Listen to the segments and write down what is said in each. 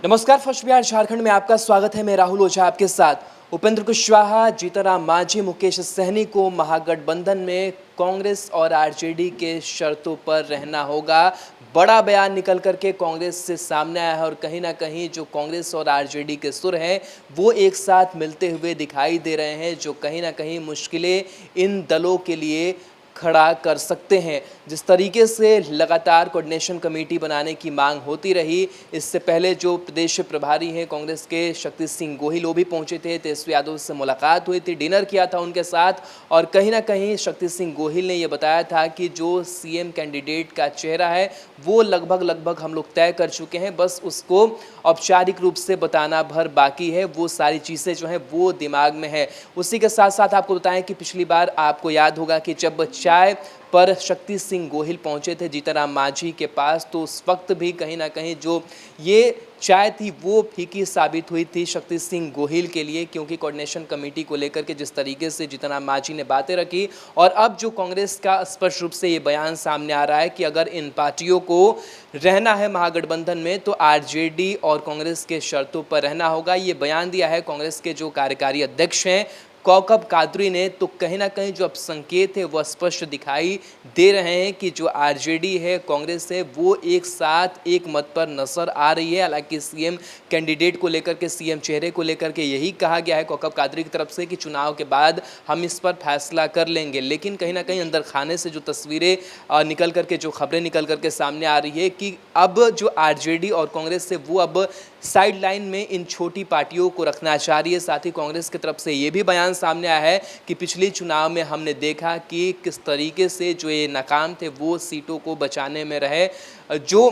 नमस्कार, फर्स्ट बिहार झारखंड में आपका स्वागत है। मैं राहुल ओझा आपके साथ। उपेंद्र कुशवाहा, जीतनराम मांझी, मुकेश सहनी को महागठबंधन में कांग्रेस और आरजेडी के शर्तों पर रहना होगा। बड़ा बयान निकल करके कांग्रेस से सामने आया है और कहीं ना कहीं जो कांग्रेस और आरजेडी के सुर हैं वो एक साथ मिलते हुए दिखाई दे रहे हैं, जो कहीं ना कहीं मुश्किलें इन दलों के लिए खड़ा कर सकते हैं। जिस तरीके से लगातार कोऑर्डिनेशन कमेटी बनाने की मांग होती रही, इससे पहले जो प्रदेश प्रभारी हैं कांग्रेस के शक्ति सिंह गोहिल वो भी पहुंचे थे, तेजस्वी यादव से मुलाकात हुई थी, डिनर किया था उनके साथ और कहीं ना कहीं शक्ति सिंह गोहिल ने ये बताया था कि जो सीएम कैंडिडेट का चेहरा है वो लगभग हम लोग तय कर चुके हैं, बस उसको औपचारिक रूप से बताना भर बाकी है। वो सारी चीज़ें जो हैं वो दिमाग में है। उसी के साथ साथ आपको बताएं कि पिछली बार आपको याद होगा कि जब चाय पर शक्ति सिंह गोहिल पहुंचे थे जीतनराम मांझी के पास, तो उस वक्त भी कहीं ना कहीं जो ये चाय थी वो फीकी साबित हुई थी शक्ति सिंह गोहिल के लिए, क्योंकि कोऑर्डिनेशन कमेटी को लेकर के जिस तरीके से जीतनराम मांझी ने बातें रखी। और अब जो कांग्रेस का स्पष्ट रूप से ये बयान सामने आ रहा है कि अगर इन पार्टियों को रहना है महागठबंधन में तो आरजेडी और कांग्रेस के शर्तों पर रहना होगा। ये बयान दिया है कांग्रेस के जो कार्यकारी अध्यक्ष हैं कौकब कादरी ने। तो कहीं ना कहीं जो अब संकेत है वह स्पष्ट दिखाई दे रहे हैं कि जो आरजेडी है, कांग्रेस है, वो एक साथ एक मत पर नजर आ रही है। हालांकि सीएम कैंडिडेट को लेकर के, सीएम चेहरे को लेकर के यही कहा गया है कौकब कादरी की तरफ से कि चुनाव के बाद हम इस पर फैसला कर लेंगे, लेकिन कहीं ना कहीं अंदर खाने से जो तस्वीरें निकल करके, जो खबरें निकल करके सामने आ रही है कि अब जो आरजेडी और कांग्रेस है वो अब साइड लाइन में इन छोटी पार्टियों को रखना चाह रही है। साथ ही कांग्रेस की तरफ से ये भी बयान सामने आया है कि पिछले चुनाव में हमने देखा कि किस तरीके से जो ये नाकाम थे वो सीटों को बचाने में रहे। जो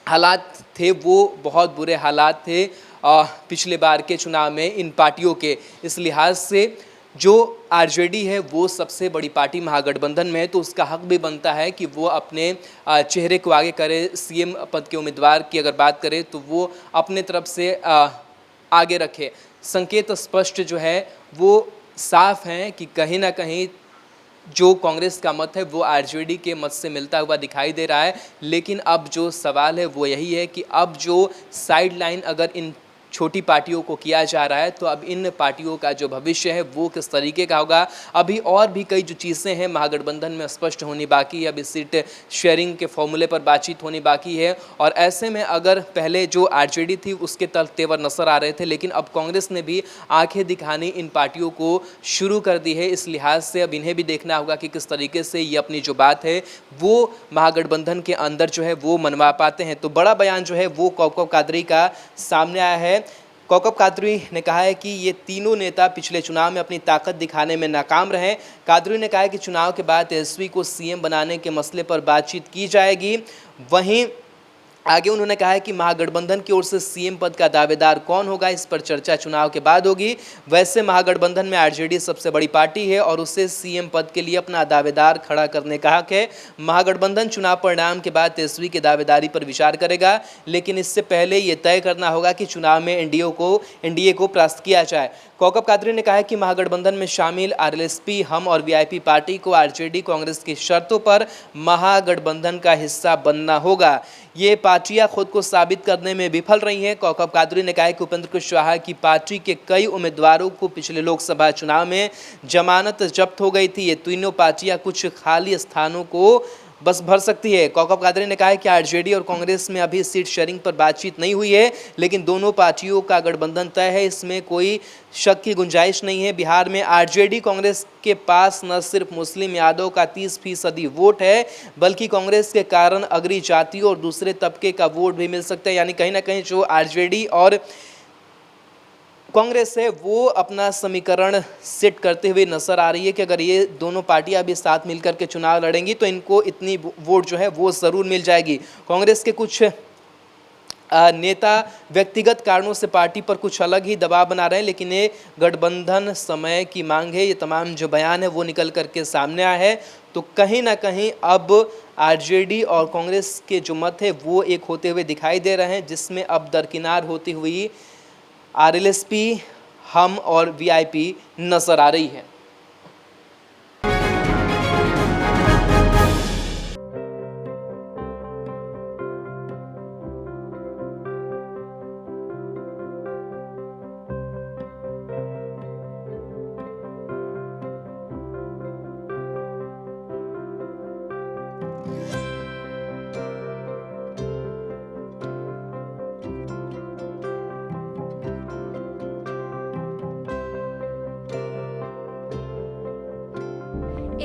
हालात थे वो बहुत बुरे हालात थे पिछले बार के चुनाव में इन पार्टियों के। इस लिहाज से जो आरजेडी है वो सबसे बड़ी पार्टी महागठबंधन में है, तो उसका हक भी बनता है कि वो अपने चेहरे को आगे करे। सीएम पद के उम्मीदवार की अगर बात करें तो वो अपने तरफ से आगे रखे। संकेत स्पष्ट जो है वो साफ हैं कि कहीं ना कहीं जो कांग्रेस का मत है वो आरजेडी के मत से मिलता हुआ दिखाई दे रहा है। लेकिन अब जो सवाल है वो यही है कि अब जो साइड लाइन अगर इन छोटी पार्टियों को किया जा रहा है तो अब इन पार्टियों का जो भविष्य है वो किस तरीके का होगा। अभी और भी कई जो चीज़ें हैं महागठबंधन में स्पष्ट होनी बाकी है। अभी सीट शेयरिंग के फॉर्मूले पर बातचीत होनी बाकी है और ऐसे में अगर पहले जो आरजेडी थी उसके तेवर नजर आ रहे थे, लेकिन अब कांग्रेस ने भी आंखें दिखानी इन पार्टियों को शुरू कर दी है। इस लिहाज से अब इन्हें भी देखना होगा कि किस तरीके से ये अपनी जो बात है वो महागठबंधन के अंदर जो है वो मनवा पाते हैं। तो बड़ा बयान जो है वो कौकब कादरी का सामने आया है। कौकब कादरी ने कहा है कि ये तीनों नेता पिछले चुनाव में अपनी ताकत दिखाने में नाकाम रहे। कादरी ने कहा है कि चुनाव के बाद तेजस्वी को सीएम बनाने के मसले पर बातचीत की जाएगी। वहीं आगे उन्होंने कहा है कि महागठबंधन की ओर से सीएम पद का दावेदार कौन होगा, इस पर चर्चा चुनाव के बाद होगी। वैसे महागठबंधन में आरजेडी सबसे बड़ी पार्टी है और उसे सीएम पद के लिए अपना दावेदार खड़ा करने का हक है। महागठबंधन चुनाव परिणाम के बाद तेजस्वी की दावेदारी पर विचार करेगा, लेकिन इससे पहले ये तय करना होगा कि चुनाव में एनडीए को परास्त किया जाए। कौकब कादरी ने कहा है कि महागठबंधन में शामिल आरएलएसपी, हम और वीआईपी पार्टी को आरजेडी कांग्रेस की शर्तों पर महागठबंधन का हिस्सा बनना होगा। ये पार्टियां खुद को साबित करने में विफल रही हैं। कौकब कादरी ने कहा है कि उपेंद्र कुशवाहा की पार्टी के कई उम्मीदवारों को पिछले लोकसभा चुनाव में जमानत जब्त हो गई थी। ये तीनों पार्टियां कुछ खाली स्थानों को बस भर सकती है। कौकब कादरी ने कहा है कि आरजेडी और कांग्रेस में अभी सीट शेयरिंग पर बातचीत नहीं हुई है, लेकिन दोनों पार्टियों का गठबंधन तय है, इसमें कोई शक की गुंजाइश नहीं है। बिहार में आरजेडी कांग्रेस के पास न सिर्फ मुस्लिम यादव का 30% वोट है, बल्कि कांग्रेस के कारण अगरी जातियों और दूसरे तबके का वोट भी मिल सकता है। यानी कहीं ना कहीं जो आरजेडी और कांग्रेस है वो अपना समीकरण सेट करते हुए नजर आ रही है कि अगर ये दोनों पार्टियां भी साथ मिलकर के चुनाव लड़ेंगी तो इनको इतनी वोट जो है वो ज़रूर मिल जाएगी। कांग्रेस के कुछ नेता व्यक्तिगत कारणों से पार्टी पर कुछ अलग ही दबाव बना रहे हैं, लेकिन ये गठबंधन समय की मांग है। ये तमाम जो बयान है वो निकल करके सामने आया है। तो कहीं ना कहीं अब आरजेडी और कांग्रेस के जो मत है वो एक होते हुए दिखाई दे रहे हैं, जिसमें अब दरकिनार होती हुई आरएलएसपी, हम और वीआईपी नजर आ रही है।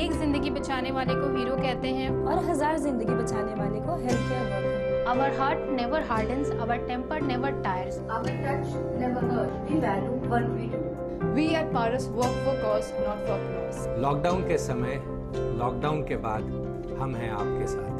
एक जिंदगी बचाने वाले को हीरो कहते हैं और 1000 जिंदगी बचाने वाले को health care worker. Our heart never hardens, our temper never tires. Our touch never hurts. We value what we do. We at Paras work for cause, not for applause. Lockdown के समय, lockdown के बाद हम हैं आपके साथ।